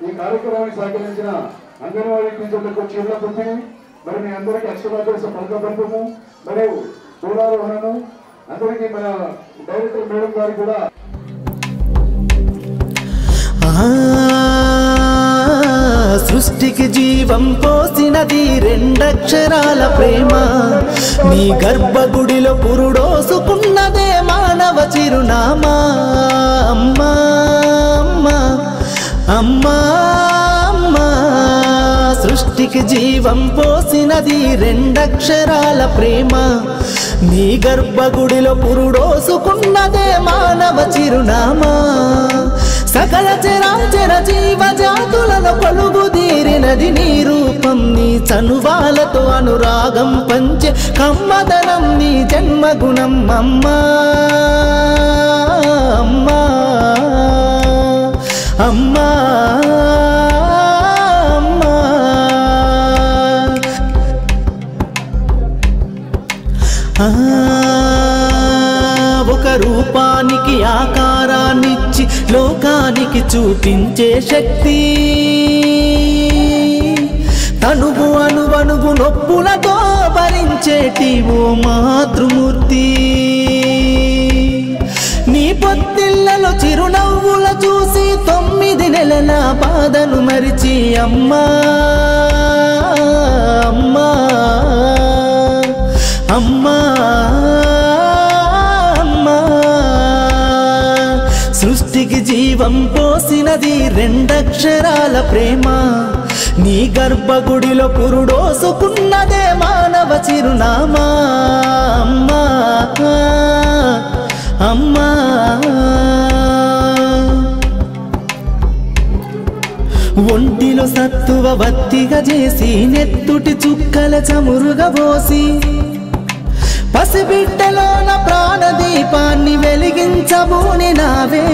S4: ఈ కార్యక్రమానికి సహకరించిన అంగన్వాడీ టీచర్లకు చీరల పంపిణీ, మరి మీ అందరికీ అక్షరాభ్యాస పలకబడము మరియు చూడాలను అందరికీ మన డైరెక్టర్ మేడం గారికి కూడా
S2: సృష్టికి జీవం పోసినది రెండక్షరాల ప్రేమ. నీ గర్భగుడిలో పురుడోసుకున్నదే మానవ చిరునామా. అమ్మా అమ్మా అమ్మా అమ్మా. సృష్టికి జీవం పోసినది రెండక్షరాల ప్రేమ. నీ గర్భగుడిలో పురుడోసుకున్నదే మానవ చిరునామా. సకల చరాచర జీవ జాతులను కొలుగుదీరినది నీ రూపం. నీ చనువాలతో అనురాగం పంచే కమ్మదనం నీ జన్మగుణం. అమ్మా అమ్మా అమ్మా అమ్మా. రూపానికి ఆకారాన్నిచ్చి లోకానికి చూపించే శక్తి, తనువు అణువణువు నొప్పులతో భరించేటి ఓ మాతృమూర్తి, నీ పొత్తిళ్లలో చిరునవ్వుల చూసి 9 నెలల బాధను మరిచి అమ్మా అమ్మా అమ్మా అమ్మా, సృష్టికి జీవం పోసినది 2 అక్షరాల ప్రేమ, నీ గర్భగుడిలో పురుడోసుకున్నదే మానవ చిరునామా అమ్మా అమ్మా. ఒంటిలో సత్తువ వత్తిగా చేసి నెత్తుటి చుక్కల చమురుగా పోసి పసిబిడ్డలోన ప్రాణదీపాన్ని వెలిగించబూని నావే,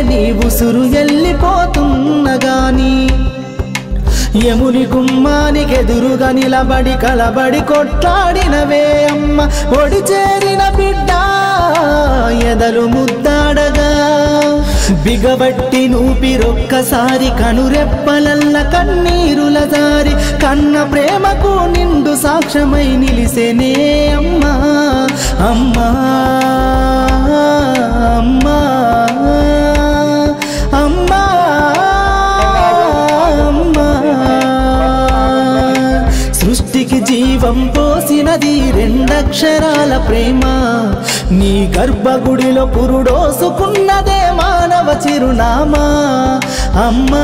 S2: నీ ఉసురు వెళ్ళిపోతున్నగాని యముని గుమ్మానికెదురుగా నిలబడి కలబడి కొట్లాడినవే అమ్మ, ఒడి చేరిన బిడ్డ ఎదలు ముద్దాడగా బిగబట్టి నూపిరొక్కసారి కనురెప్పలల్ల కన్నీరుల జారి కన్న ప్రేమకు నిండు సాక్ష్యమై నిలిసేనే అమ్మా అమ్మా అమ్మా అమ్మా అమ్మా. సృష్టికి జీవం పోసినది 2 అక్షరాల ప్రేమ, నీ గర్భగుడిలో పురుడోసుకున్నదే మానవ చిరునామా అమ్మా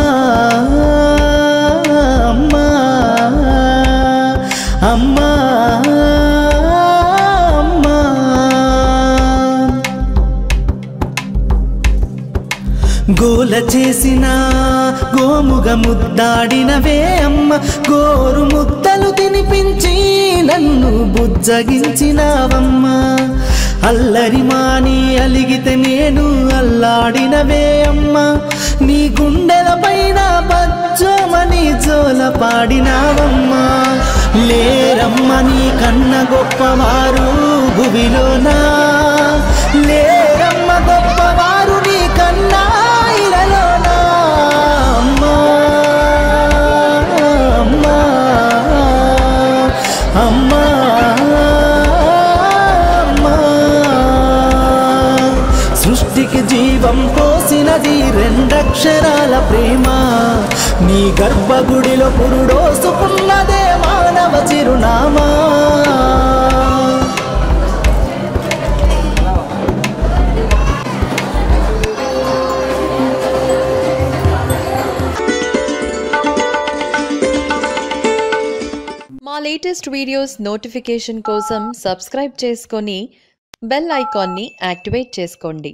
S2: అమ్మా అమ్మా అమ్మా. గోల చేసిన గోముగ ముద్దాడినవే అమ్మ, గోరు ముద్దలు తినిపించి నన్ను బుజ్జగించినావమ్మా, అల్లరి మాని అలిగితే నేను అల్లాడినవే అమ్మ, నీ గుండెల పైన బజ్జోమని జోల పాడినావమ్మా, లేరమ్మ నీ కన్న గొప్పవారు భువిలోనా, లేరమ్మ గొప్పవారు నీ కన్నా ఇలలోనా అమ్మా అమ్మా అమ్మా అమ్మా. సృష్టికి జీవం పోసినది 2 అక్షరాల ప్రేమ, నీ గర్భగుడిలో పురుడోసుకున్నదే మానవ చిరునామా.
S1: మా లేటెస్ట్ వీడియోస్ నోటిఫికేషన్ కోసం సబ్స్క్రైబ్ చేసుకొని బెల్ ఐకాన్ని యాక్టివేట్ చేసుకోండి.